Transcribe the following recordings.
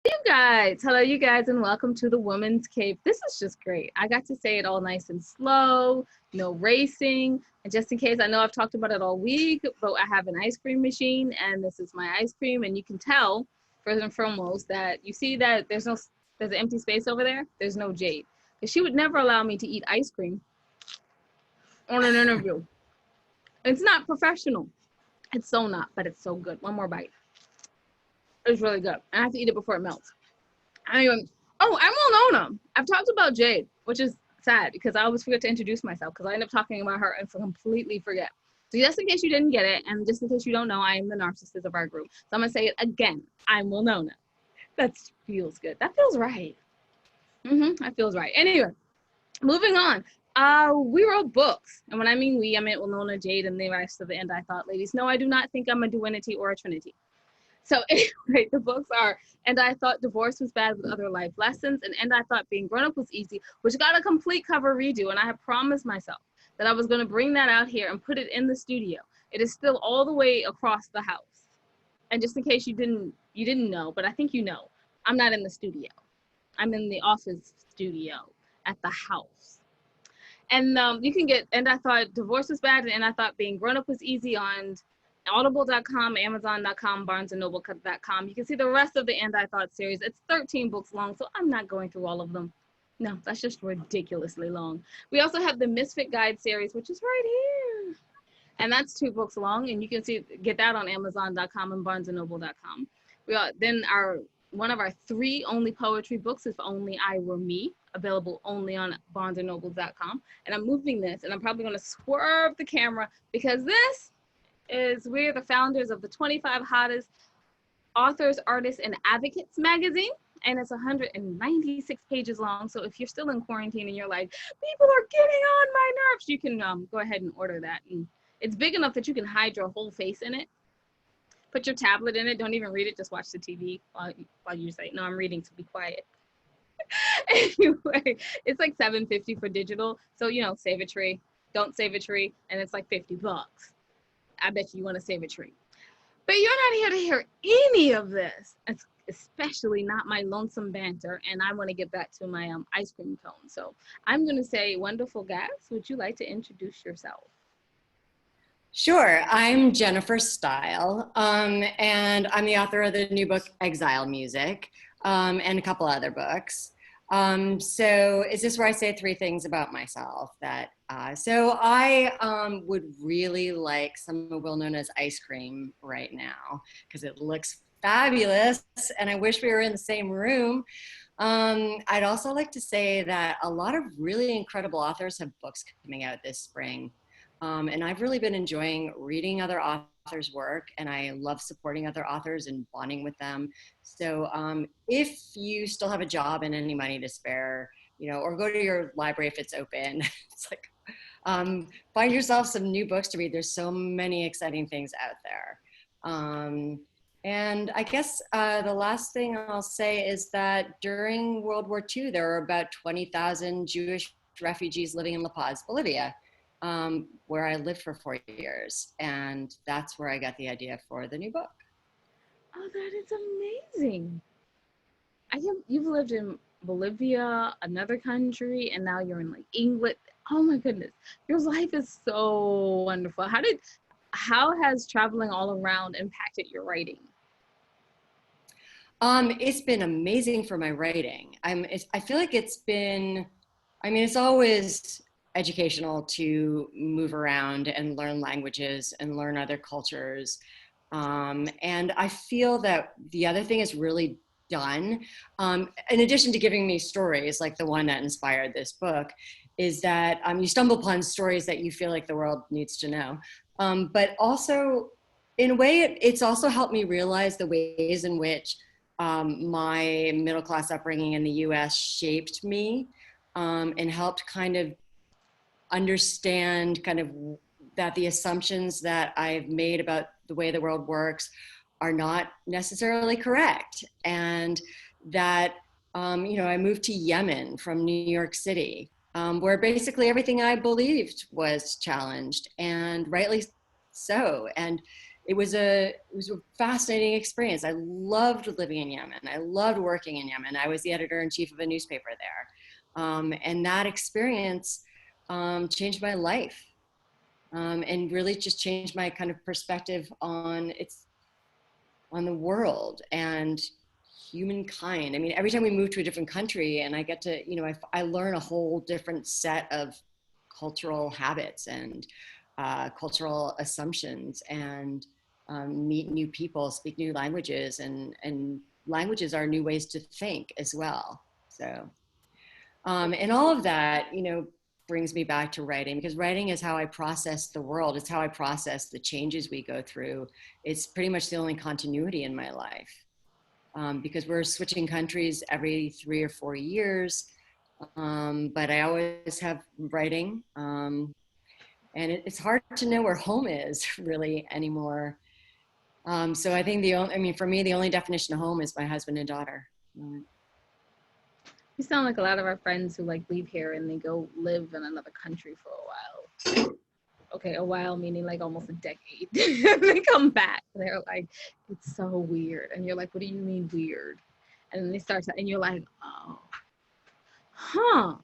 Hello, you guys, and welcome to the Woman's Cape. This is just great. I got to say it all nice and slow, no racing. And just in case, I know I've talked about it all week, but I have an ice cream machine, and this is my ice cream. And you can tell, first and foremost, that you see that there's an empty space over there. There's no Jade, because she would never allow me to eat ice cream on an interview. It's not professional. It's so not, but it's so good. One more bite. It's really good. And I have to eat it before it melts. Anyway, oh, I'm Winona. I've talked about Jade, which is sad because I always forget to introduce myself because I end up talking about her and completely forget. So just in case you didn't get it, and just in case you don't know, I am the narcissist of our group. So I'm gonna say it again. I'm Winona. That feels good. That feels right. That feels right. Anyway, moving on. We wrote books, and when I mean we, I meant Winona, Jade, and the rest of the And I Thought ladies. No, I do not think I'm a duality or a trinity. So anyway, the books are And I Thought Divorce Was Bad with Other Life Lessons, and I Thought Being Grown Up Was Easy, which got a complete cover redo. And I had promised myself that I was going to bring that out here and put it in the studio. It is still all the way across the house. And just in case you didn't know, but I think you know, I'm not in the studio. I'm in the office studio at the house. And you can get And I Thought Divorce Was Bad and I Thought Being Grown Up Was Easy on audible.com, amazon.com, barnesandnoble.com. You can see the rest of the And I Thought series. It's 13 books long, so I'm not going through all of them. No, that's just ridiculously long. We also have the Misfit Guide series, which is right here. And that's 2 books long, and you can get that on amazon.com and barnesandnoble.com. Then one of our 3 only poetry books is Only I Were Me, available only on barnesandnoble.com. And I'm moving this, and I'm probably going to swerve the camera because we're the founders of the 25 hottest authors, artists, and advocates magazine. And it's 196 pages long. So if you're still in quarantine and you're like, people are getting on my nerves, you can go ahead and order that. And it's big enough that you can hide your whole face in it. Put your tablet in it. Don't even read it. Just watch the TV while you say, no, I'm reading, so be quiet. Anyway, it's like $7.50 for digital. So, save a tree. Don't save a tree. And it's like $50. I bet you want to save a tree. But you're not here to hear any of this, especially not my lonesome banter. And I want to get back to my ice cream cone. So I'm going to say, wonderful guests, would you like to introduce yourself? Sure. I'm Jennifer Steil, and I'm the author of the new book, Exile Music, and a couple other books. So is this where I say 3 things about myself? So I would really like some of Winona's ice cream right now because it looks fabulous and I wish we were in the same room. I'd also like to say that a lot of really incredible authors have books coming out this spring. And I've really been enjoying reading other authors' work, and I love supporting other authors and bonding with them. So if you still have a job and any money to spare, or go to your library if it's open, it's like, find yourself some new books to read. There's so many exciting things out there. And I guess the last thing I'll say is that during World War II, there were about 20,000 Jewish refugees living in La Paz, Bolivia. Where I lived for 4 years. And that's where I got the idea for the new book. Oh, that is amazing. You've lived in Bolivia, another country, and now you're in like England. Oh my goodness. Your life is so wonderful. How has traveling all around impacted your writing? It's been amazing for my writing. I feel like it's always educational to move around and learn languages and learn other cultures. And I feel that the other thing is really done, in addition to giving me stories like the one that inspired this book, is that you stumble upon stories that you feel like the world needs to know. But also, in a way, it's also helped me realize the ways in which my middle-class upbringing in the US shaped me and helped kind of understand that the assumptions that I've made about the way the world works are not necessarily correct. And that, I moved to Yemen from New York City, where basically everything I believed was challenged, and rightly so. And it was a fascinating experience. I loved living in Yemen. I loved working in Yemen. I was the editor-in-chief of a newspaper there. And that experience changed my life, and really just changed my kind of perspective on the world and humankind. I mean, every time we move to a different country and I get to, I learn a whole different set of cultural habits and cultural assumptions, and meet new people, speak new languages, and languages are new ways to think as well. So, and all of that, brings me back to writing, because writing is how I process the world. It's how I process the changes we go through. It's pretty much the only continuity in my life, because we're switching countries every 3 or 4 years. But I always have writing, and it's hard to know where home is really anymore. So I think for me, the only definition of home is my husband and daughter. You sound like a lot of our friends who like leave here and they go live in another country for a while. Okay, a while meaning like almost a decade. They come back. They're like, it's so weird. And you're like, what do you mean weird? And then they start to, and you're like, oh, huh,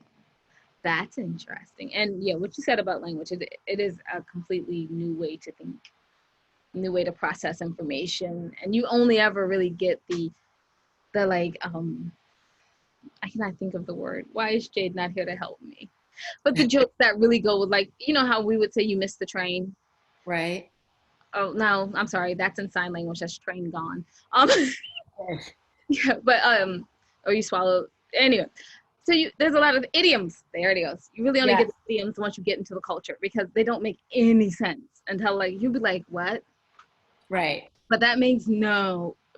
that's interesting. And yeah, what you said about language, it is a completely new way to think, new way to process information. And you only ever really get the like, I cannot think of the word. Why is Jade not here to help me? But the jokes that really go with, like, you know how we would say you missed the train? Right. Oh, no, I'm sorry. That's in sign language. That's train gone. Yeah, but, or you swallowed. Anyway, so there's a lot of idioms. There it goes. You really only get the idioms once you get into the culture, because they don't make any sense until like, you'll be like, what? Right. But that makes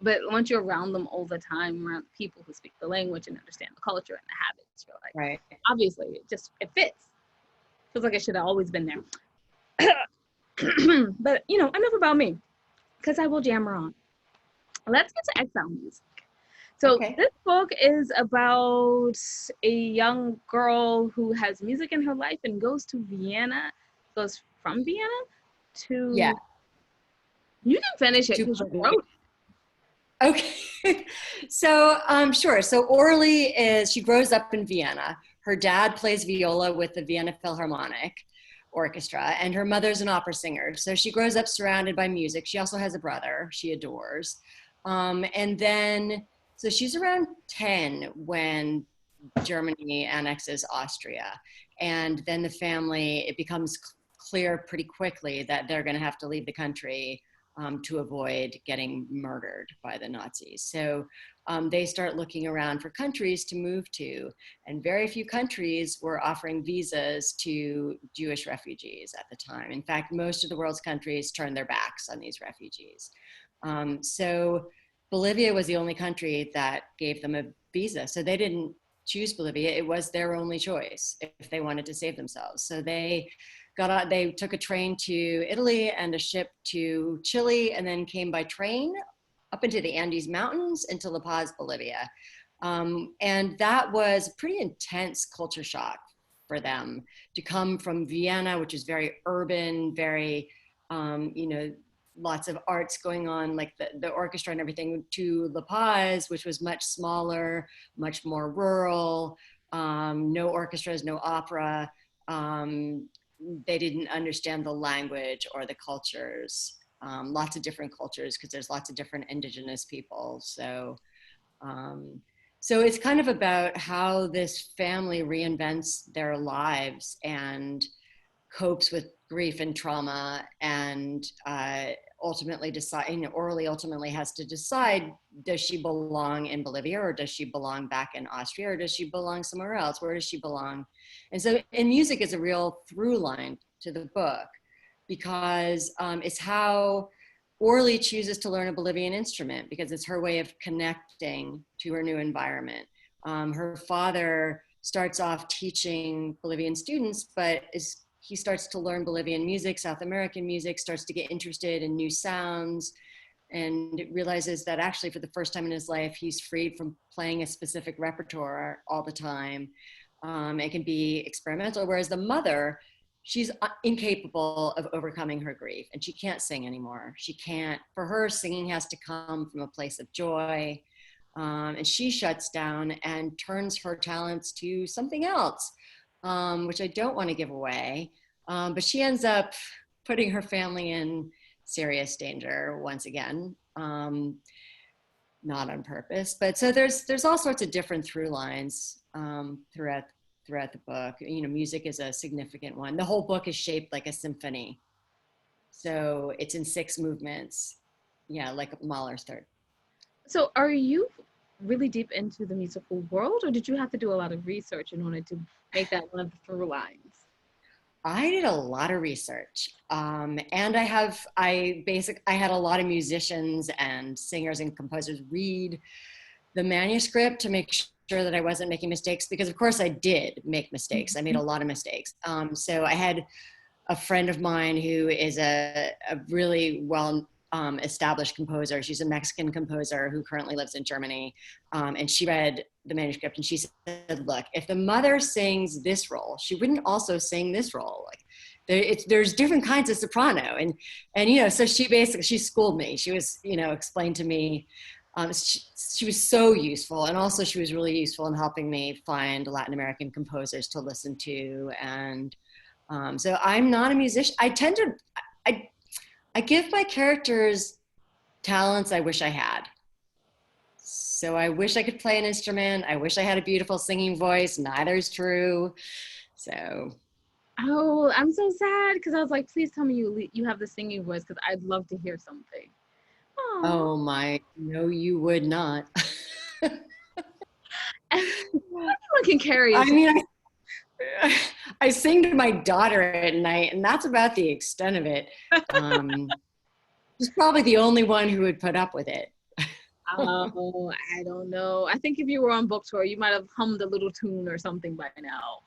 but once you're around them all the time, around people who speak the language and understand the culture and the habits, you're like, right. Obviously, it fits. Feels like it should have always been there. But, enough about me, because I will jammer on. Let's get to exile music. So This book is about a young girl who has music in her life and goes from Vienna to... Yeah. You can finish it because you wrote it. Okay, so sure. So Orly she grows up in Vienna. Her dad plays viola with the Vienna Philharmonic Orchestra, and her mother's an opera singer. So she grows up surrounded by music. She also has a brother she adores. And then, so she's around 10 when Germany annexes Austria. And then the family, it becomes clear pretty quickly that they're gonna have to leave the country to avoid getting murdered by the Nazis. So they start looking around for countries to move to, and very few countries were offering visas to Jewish refugees at the time. In fact, most of the world's countries turned their backs on these refugees. So Bolivia was the only country that gave them a visa. So they didn't choose Bolivia, it was their only choice if they wanted to save themselves. So they took a train to Italy and a ship to Chile, and then came by train up into the Andes Mountains into La Paz, Bolivia. And that was a pretty intense culture shock for them to come from Vienna, which is very urban, very, lots of arts going on, like the orchestra and everything, to La Paz, which was much smaller, much more rural, no orchestras, no opera. They didn't understand the language or the cultures, lots of different cultures, because there's lots of different indigenous people. So it's kind of about how this family reinvents their lives and copes with grief and trauma, and ultimately Orly ultimately has to decide, does she belong in Bolivia, or does she belong back in Austria, or does she belong somewhere else? Where does she belong? And so, and music is a real through line to the book, because it's how Orly chooses to learn a Bolivian instrument, because it's her way of connecting to her new environment. Her father starts off teaching Bolivian students, but he starts to learn Bolivian music, South American music, starts to get interested in new sounds, and realizes that actually for the first time in his life, he's freed from playing a specific repertoire all the time. It can be experimental, whereas the mother, she's incapable of overcoming her grief, and she can't sing anymore. She can't, for her, singing has to come from a place of joy. And she shuts down and turns her talents to something else, which I don't want to give away. But she ends up putting her family in serious danger once again, not on purpose. But so there's all sorts of different through lines throughout the book. You know, music is a significant one. The whole book is shaped like a symphony. So it's in 6 movements. Yeah, like Mahler's Third. So are you really deep into the musical world, or did you have to do a lot of research in order to make that one of the through lines? I did a lot of research, and I had a lot of musicians and singers and composers read the manuscript to make sure that I wasn't making mistakes, because of course I did make mistakes. I made a lot of mistakes. So I had a friend of mine who is a really well established composer. She's a Mexican composer who currently lives in Germany. And she read the manuscript and she said, look, if the mother sings this role, she wouldn't also sing this role. Like there's different kinds of soprano. And you know, so she schooled me. She was, you know, explained to me. She was so useful. And also she was really useful in helping me find Latin American composers to listen to. And so I'm not a musician. I give my characters talents I wish I had. So I wish I could play an instrument. I wish I had a beautiful singing voice. Neither is true. So. Oh, I'm so sad, because I was like, please tell me you have the singing voice, because I'd love to hear something. Aww. Oh my, no, you would not. Anyone can carry it. I mean, I sing to my daughter at night, and that's about the extent of it. She's probably the only one who would put up with it. Oh, I don't know. I think if you were on book tour, you might have hummed a little tune or something by now.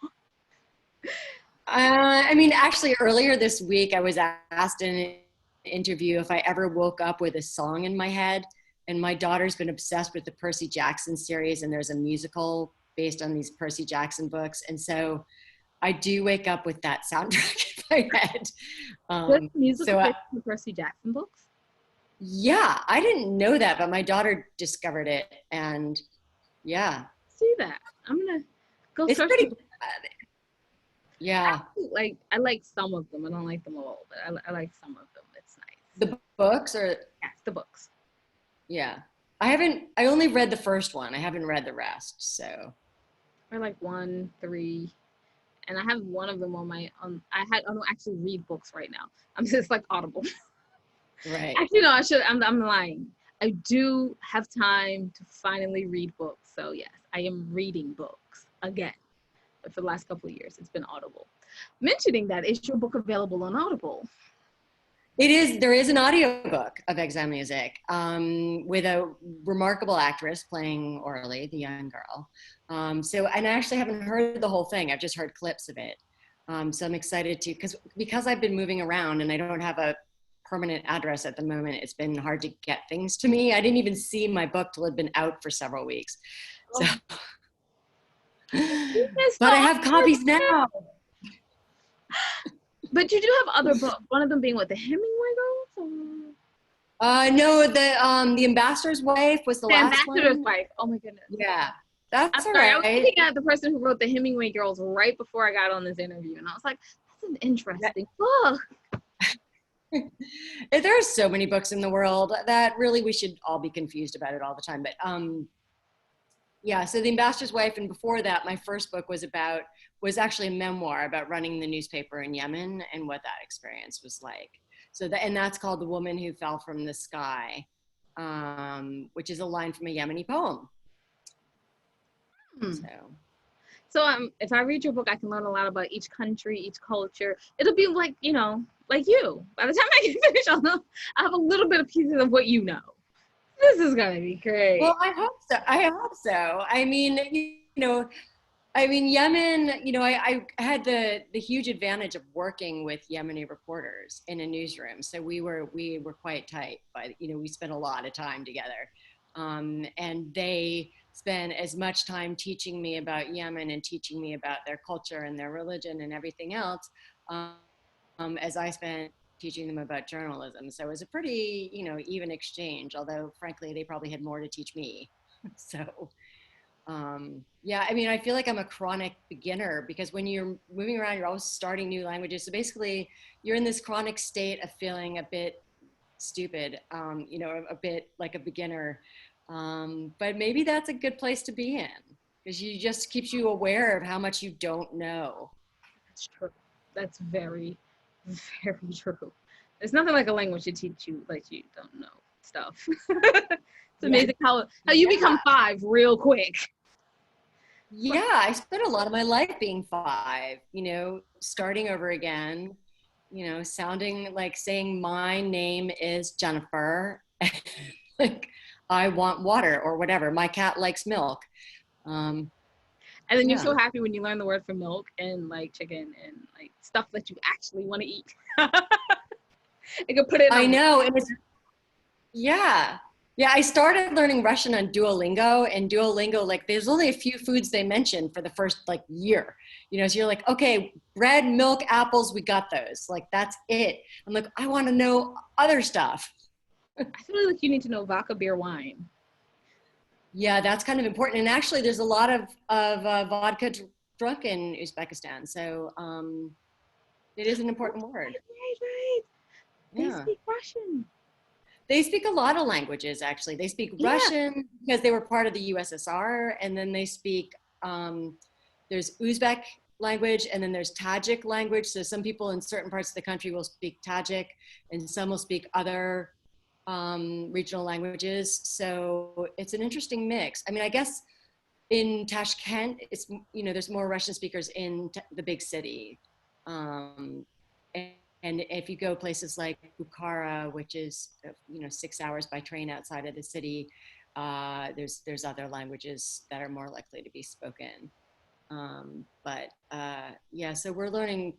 I mean, actually, earlier this week, I was asked in an interview if I ever woke up with a song in my head. And my daughter's been obsessed with the Percy Jackson series, and there's a musical based on these Percy Jackson books. And so I do wake up with that soundtrack in my head. What musical based on the Percy Jackson books? Yeah, I didn't know that, but my daughter discovered it, and yeah. See that? I'm gonna go it's search. Pretty bad. Yeah. I like some of them. I don't like them all, but I like some of them. It's nice. The books, or? Yes, the books. Yeah. I only read the first one. I haven't read the rest, so. I like 1, 3, and I have one of them on my, I don't actually read books right now. I'm just like Audible. Right. Actually, no, I'm lying. I do have time to finally read books. So yes, I am reading books again. But for the last couple of years, it's been Audible. Mentioning that, is your book available on Audible? It is. There is an audiobook of Exile Music with a remarkable actress playing Orly, the young girl. And I actually haven't heard the whole thing. I've just heard clips of it. So I'm excited to, because I've been moving around and I don't have a permanent address at the moment, it's been hard to get things to me. I didn't even see my book till it had been out for several weeks. So. But I have copies now. But you do have other books. One of them being what, the Hemingway Girls? No, the Ambassador's Wife was the last one. The Ambassador's Wife. Oh my goodness. Yeah, that's all right. I right. was looking at the person who wrote the Hemingway Girls right before I got on this interview, and I was like, that's an interesting book. There are so many books in the world that really we should all be confused about it all the time. But yeah, so The Ambassador's Wife, and before that, my first book was actually a memoir about running the newspaper in Yemen and what that experience was like. So that's called The Woman Who Fell from the Sky, which is a line from a Yemeni poem. So if I read your book, I can learn a lot about each country, each culture. It'll be like, you know, like you. By the time I get finished, I'll have a little bit of pieces of what you know. This is gonna be great. Well, I hope so. I mean, Yemen, I had the huge advantage of working with Yemeni reporters in a newsroom. So we were quite tight, but, we spent a lot of time together. And they spent as much time teaching me about Yemen and teaching me about their culture and their religion and everything else as I spent teaching them about journalism. So it was a pretty, even exchange, although frankly, they probably had more to teach me. So, yeah, I mean, I feel like I'm a chronic beginner because when you're moving around, you're always starting new languages. So basically, you're in this chronic state of feeling a bit stupid, a bit like a beginner. But maybe that's a good place to be in because you just keeps you aware of how much you don't know. That's true. That's very, very true. There's nothing like a language to teach you like you don't know stuff. It's amazing how you become five real quick. Yeah, I spent a lot of my life being five, starting over again, sounding like saying my name is Jennifer. Like I want water or whatever. My cat likes milk. And then you're so happy when you learn the word for milk and like chicken and like stuff that you actually want to eat. You can put it in I know. Yeah. Yeah, I started learning Russian on Duolingo, and Duolingo, like, there's only a few foods they mention for the first, like, year. So you're like, okay, bread, milk, apples, we got those. Like, that's it. I'm like, I want to know other stuff. I feel like you need to know vodka, beer, wine. Yeah, that's kind of important. And actually, there's a lot of vodka drunk in Uzbekistan. So it is an important word. Right. They speak Russian. They speak a lot of languages, actually. They speak Russian because they were part of the USSR. And then they speak, there's Uzbek language, and then there's Tajik language. So some people in certain parts of the country will speak Tajik, and some will speak other regional languages. So it's an interesting mix. I mean, I guess in Tashkent, it's, there's more Russian speakers in the big city. And if you go places like Bukhara, which is 6 hours by train outside of the city, there's other languages that are more likely to be spoken. Yeah, so we're learning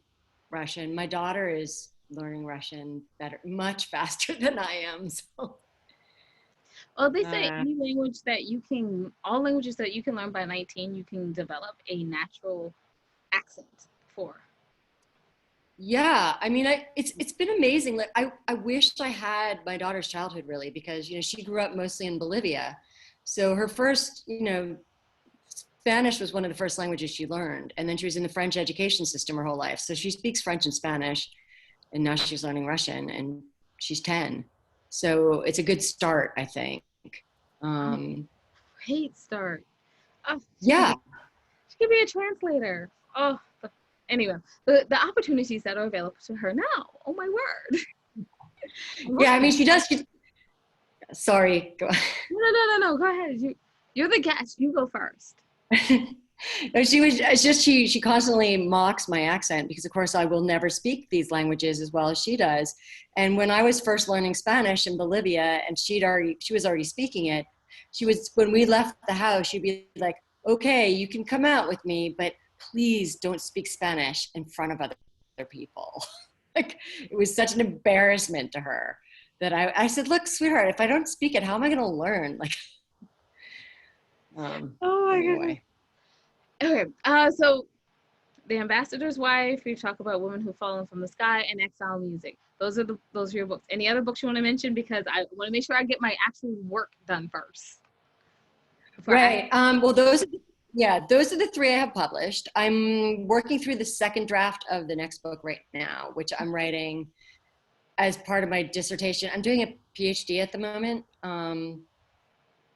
Russian. My daughter is learning Russian much faster than I am. So. Well, they say any language that all languages that you can learn by 19, you can develop a natural accent for. Yeah, I mean, it's been amazing. Like, I wished I had my daughter's childhood really, because she grew up mostly in Bolivia, so her first Spanish was one of the first languages she learned, and then she was in the French education system her whole life, so she speaks French and Spanish, and now she's learning Russian, and she's 10, so it's a good start, I think. Great start. Oh, yeah, she could be a translator. Oh. Anyway, the opportunities that are available to her now. Oh my word. Yeah, I mean, she does. Sorry. No. Go ahead. You're the guest. You go first. No, she constantly mocks my accent because, of course, I will never speak these languages as well as she does. And when I was first learning Spanish in Bolivia, and she was already speaking it, when we left the house, she'd be like, "Okay, you can come out with me, but please don't speak Spanish in front of other people." Like, it was such an embarrassment to her that I said, "Look, sweetheart, if I don't speak it, how am I going to learn?" Like, oh my anyway. God. Okay, so The Ambassador's Wife, we talk about Women Who've Fallen from the Sky, and Exile Music. Those are your books. Any other books you want to mention? Because I want to make sure I get my actual work done first. Right. Well, those are the three I have published. I'm working through the second draft of the next book right now, which I'm writing as part of my dissertation. I'm doing a PhD at the moment.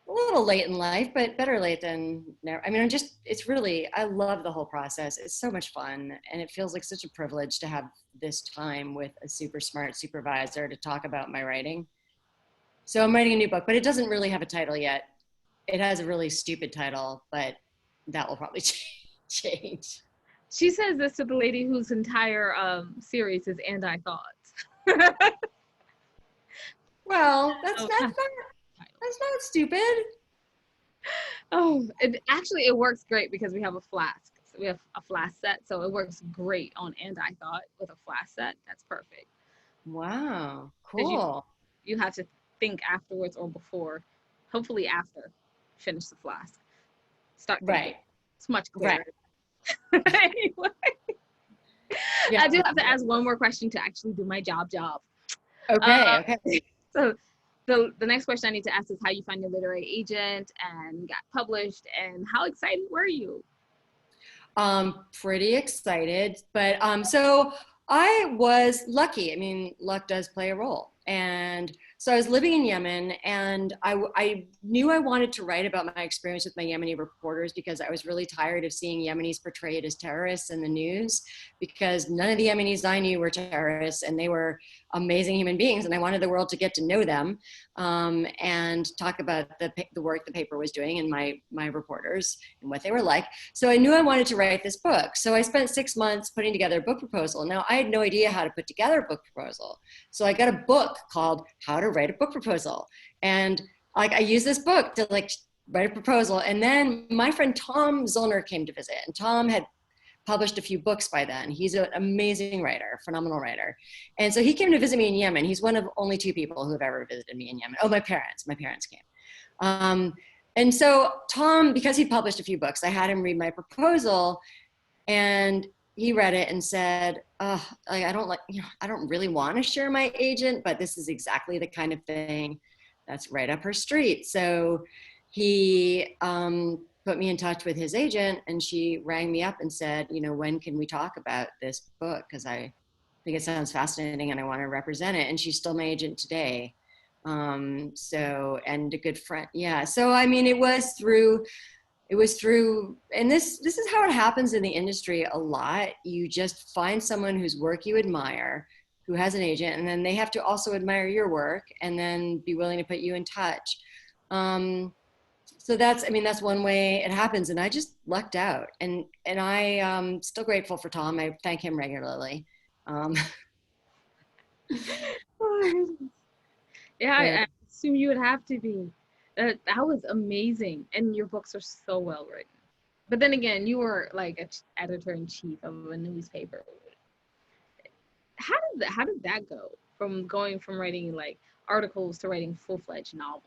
A little late in life, but better late than never. I mean, I love the whole process. It's so much fun. And it feels like such a privilege to have this time with a super smart supervisor to talk about my writing. So I'm writing a new book, but it doesn't really have a title yet. It has a really stupid title, but that will probably change. She says this to the lady whose entire series is "And I Thought." Well, that's not stupid. Oh, it works great because we have a flask. So we have a flask set, so it works great on "And I Thought" with a flask set. That's perfect. Wow, cool. You have to think afterwards or before, hopefully after, finish the flask. Start thinking. Right. It's much clearer. Right. Anyway. Yeah. I do have to ask one more question to actually do my job. Okay. Okay. So the next question I need to ask is how you found your literary agent and got published, and how excited were you? Pretty excited, but so I was lucky. I mean, luck does play a role. And so I was living in Yemen, and I knew I wanted to write about my experience with my Yemeni reporters because I was really tired of seeing Yemenis portrayed as terrorists in the news, because none of the Yemenis I knew were terrorists, and they were amazing human beings, and I wanted the world to get to know them, and talk about the work the paper was doing and my reporters and what they were like. So I knew I wanted to write this book. So I spent 6 months putting together a book proposal. Now, I had no idea how to put together a book proposal. So I got a book called How to Write a Book Proposal. And like I used this book to like write a proposal. And then my friend Tom Zollner came to visit. And Tom had published a few books by then. He's an amazing writer, phenomenal writer. And so he came to visit me in Yemen. He's one of only 2 people who have ever visited me in Yemen. Oh, my parents came. And so Tom, because he published a few books, I had him read my proposal, and he read it and said, oh, I don't really want to share my agent, but this is exactly the kind of thing that's right up her street. So he put me in touch with his agent, and she rang me up and said, when can we talk about this book? Because I think it sounds fascinating and I want to represent it. And she's still my agent today. And a good friend. Yeah. So, I mean, it was through, and this is how it happens in the industry a lot. You just find someone whose work you admire, who has an agent, and then they have to also admire your work and then be willing to put you in touch. So that's one way it happens. And I just lucked out, and I still grateful for Tom. I thank him regularly. Yeah, I assume you would have to be. That was amazing, and your books are so well written. But then again, you were like an editor-in-chief of a newspaper. How did that go from going from writing like articles to writing full-fledged novels?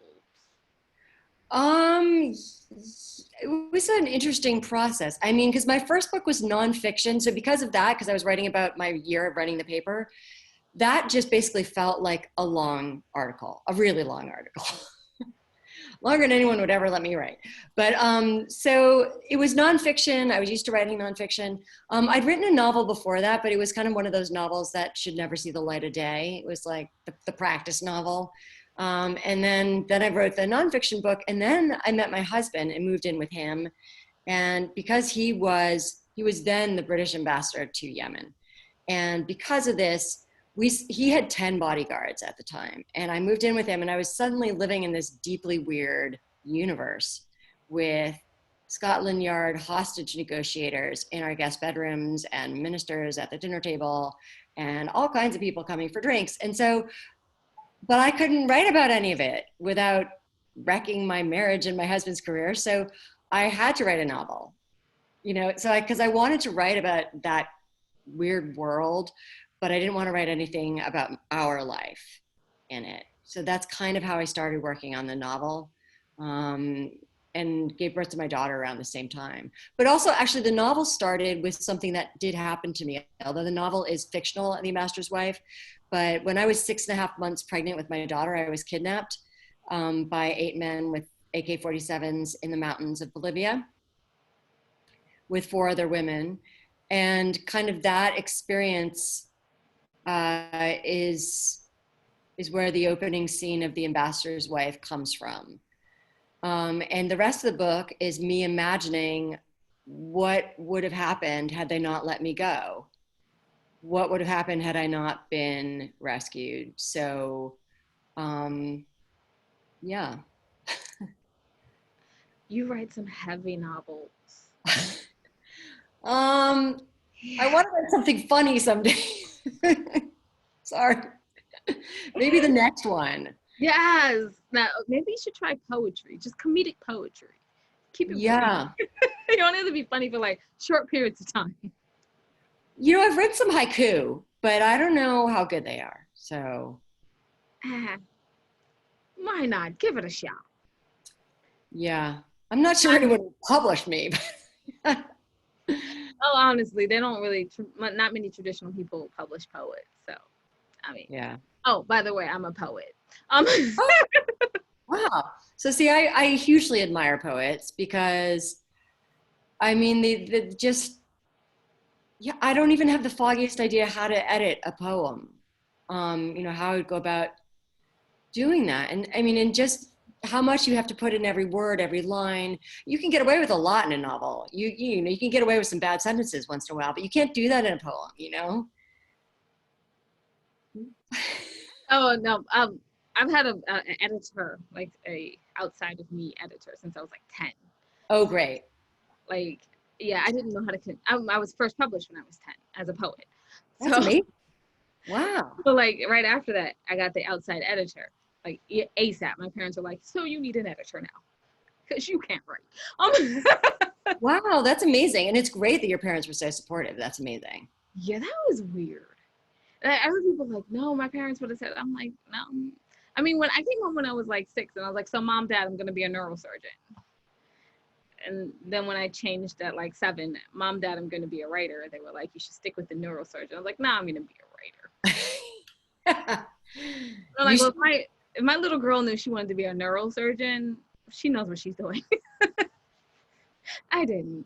It was an interesting process. I mean, because my first book was nonfiction, so because of that, because I was writing about my year of writing the paper, that just basically felt like a long article, a really long article. Longer than anyone would ever let me write. But so it was nonfiction. I was used to writing nonfiction. I'd written a novel before that, but it was kind of one of those novels that should never see the light of day. It was like the practice novel. And then I wrote the nonfiction book, and then I met my husband and moved in with him. And because he was then the British ambassador to Yemen. And because of this, he had 10 bodyguards at the time, and I moved in with him, and I was suddenly living in this deeply weird universe with Scotland Yard hostage negotiators in our guest bedrooms and ministers at the dinner table and all kinds of people coming for drinks. And so, but I couldn't write about any of it without wrecking my marriage and my husband's career. So I had to write a novel, because I wanted to write about that weird world, but I didn't want to write anything about our life in it. So that's kind of how I started working on the novel, and gave birth to my daughter around the same time. But also, actually, the novel started with something that did happen to me, although the novel is fictional, The Ambassador's Wife. But when I was 6.5 months pregnant with my daughter, I was kidnapped by 8 men with AK-47s in the mountains of Bolivia with 4 other women. And kind of that experience is where the opening scene of The Ambassador's Wife comes from. And the rest of the book is me imagining what would have happened had they not let me go. What would have happened had I not been rescued? So, yeah. You write some heavy novels. I want to write something funny someday. Sorry. Maybe the next one. Yes. Now maybe you should try poetry, just comedic poetry. Keep it Yeah. You don't have to be funny for like short periods of time. I've read some haiku, but I don't know how good they are. So Why not? Give it a shot. Yeah. I'm not sure anyone will publish me. Oh, honestly, they don't really, not many traditional people publish poets. So, I mean, Yeah. oh, by the way, I'm a poet. Um, Oh, wow. So see, I hugely admire poets because I mean, they just, yeah, I don't even have the foggiest idea how to edit a poem. How I would go about doing that. And I mean, and just how much you have to put in every word, every line. You can get away with a lot in a novel. You can get away with some bad sentences once in a while, but you can't do that in a poem, you know? oh no, I've had an editor, like a outside of me editor, since I was like 10. Oh, great. Like, yeah, I didn't know how to. I was first published when I was 10 as a poet. That's So, amazing. Wow. so like right after that, I got the outside editor, like ASAP. My parents were like, "So you need an editor now, because you can't write." Wow, that's amazing. And it's great that your parents were so supportive. That's amazing. Yeah, that was weird. I heard people like, "No, my parents would have said." I'm like, "No." I mean, when I came home when I was like 6, and I was like, "So, mom, dad, I'm gonna be a neurosurgeon." And then when I changed at like 7, mom, dad, I'm going to be a writer. They were like, you should stick with the neurosurgeon. I was like, nah, I'm going to be a writer. They're like, well, if my little girl knew she wanted to be a neurosurgeon, she knows what she's doing. I didn't.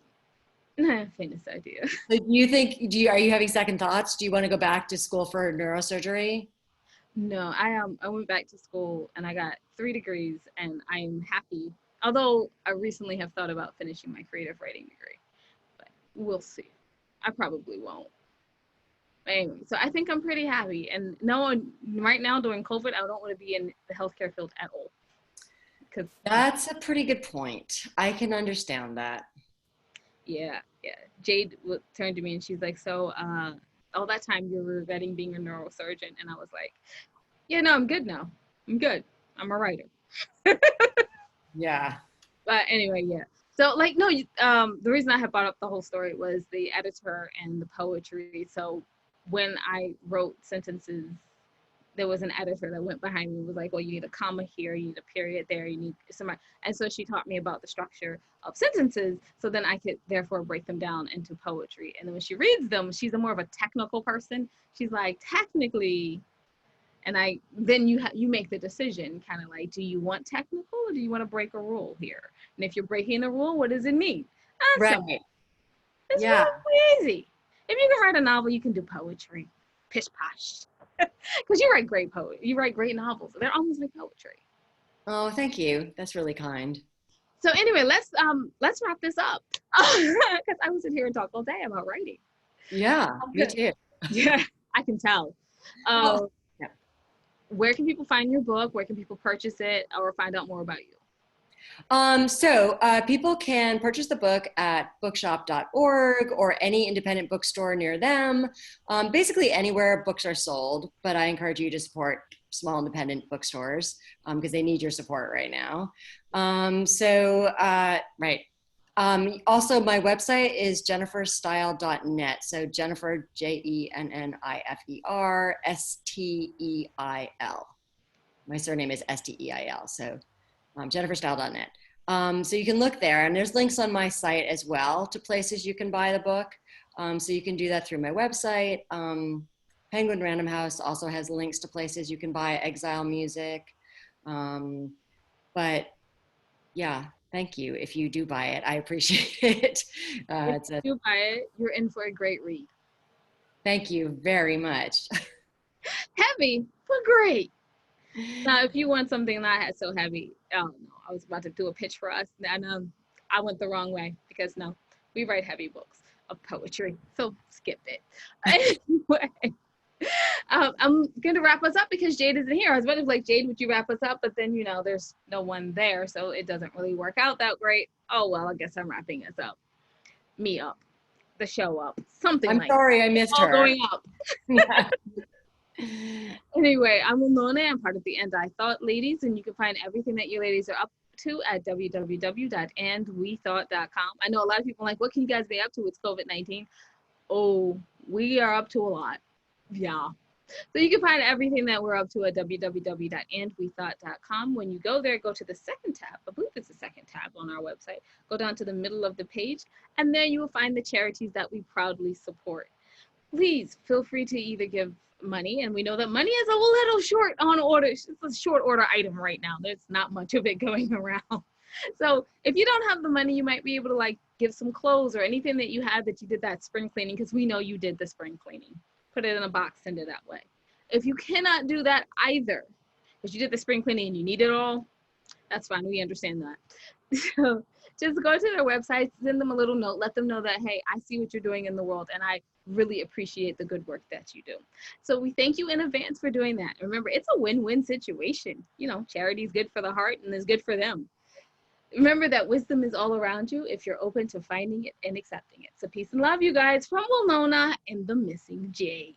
Nah, famous idea. So are you having second thoughts? Do you want to go back to school for neurosurgery? No, I went back to school and I got 3 degrees and I'm happy. Although I recently have thought about finishing my creative writing degree, but we'll see. I probably won't. Anyway, so I think I'm pretty happy. And no, right now during COVID, I don't want to be in the healthcare field at all. Because That's a pretty good point. I can understand that. yeah, Jade turned to me and she's like, so all that time you were regretting being a neurosurgeon, and I was like, yeah, no, I'm good now. I'm good. I'm a writer. Yeah. But anyway, yeah. So like no, the reason I had brought up the whole story was the editor and the poetry. So when I wrote sentences, there was an editor that went behind me and was like, well, you need a comma here, you need a period there, you need some, and so she taught me about the structure of sentences, so then I could therefore break them down into poetry. And then when she reads them, she's a more of a technical person. She's like, technically, and then you make the decision, kind of like, do you want technical or do you want to break a rule here? And if you're breaking a rule, what does it mean? Right. So it's Yeah. really easy. If you can write a novel, you can do poetry. Pish posh. Because you write great you write great novels. They're almost like poetry. Oh, thank you. That's really kind. So anyway, let's wrap this up. Because I was in here and talk all day about writing. Yeah, me too. Yeah, I can tell. Well, yeah. Where can people find your book? Where can people purchase it or find out more about you? People can purchase the book at bookshop.org or any independent bookstore near them. Basically anywhere books are sold, but I encourage you to support small independent bookstores because they need your support right now. Right. Also, my website is jennifersteil.net. So Jennifer, JENNIFER STEIL. My surname is STEIL. So jennifersteil.net. So you can look there, and there's links on my site as well to places you can buy the book. So you can do that through my website. Penguin Random House also has links to places you can buy Exile music. But yeah, thank you. If you do buy it, I appreciate it. If you do buy it, you're in for a great read. Thank you very much. Heavy, but great. Now, if you want something not so heavy, oh no, I was about to do a pitch for us, and I went the wrong way because no, we write heavy books of poetry, so skip it. Anyway, I'm gonna wrap us up because Jade isn't here. I was about to be like, Jade, would you wrap us up? But then there's no one there, so it doesn't really work out that great. Oh well, I guess I'm wrapping us up. Me up, the show up, something. I'm like sorry I missed her. Going up. Anyway, I'm Ramona. I'm part of the And I Thought ladies, and you can find everything that you ladies are up to at www.andwethought.com. I know a lot of people are like, what can you guys be up to? It's COVID-19. Oh, we are up to a lot. Yeah. So you can find everything that we're up to at www.andwethought.com. When you go there, go to the second tab. I believe it's the second tab on our website. Go down to the middle of the page, and there you will find the charities that we proudly support. Please feel free to either give money, and we know that money is a little short on order. It's a short order item right now. There's not much of it going around. So if you don't have the money, you might be able to like give some clothes or anything that you had that you did that spring cleaning, because we know you did the spring cleaning. Put it in a box, send it that way. If you cannot do that either, because you did the spring cleaning and you need it all, that's fine. We understand that. So just go to their website, send them a little note, let them know that, hey, I see what you're doing in the world and I really appreciate the good work that you do. So we thank you in advance for doing that. Remember, it's a win-win situation. You know, charity is good for the heart and is good for them. Remember that wisdom is all around you if you're open to finding it and accepting it. So peace and love, you guys, from Winona and the Missing Jade.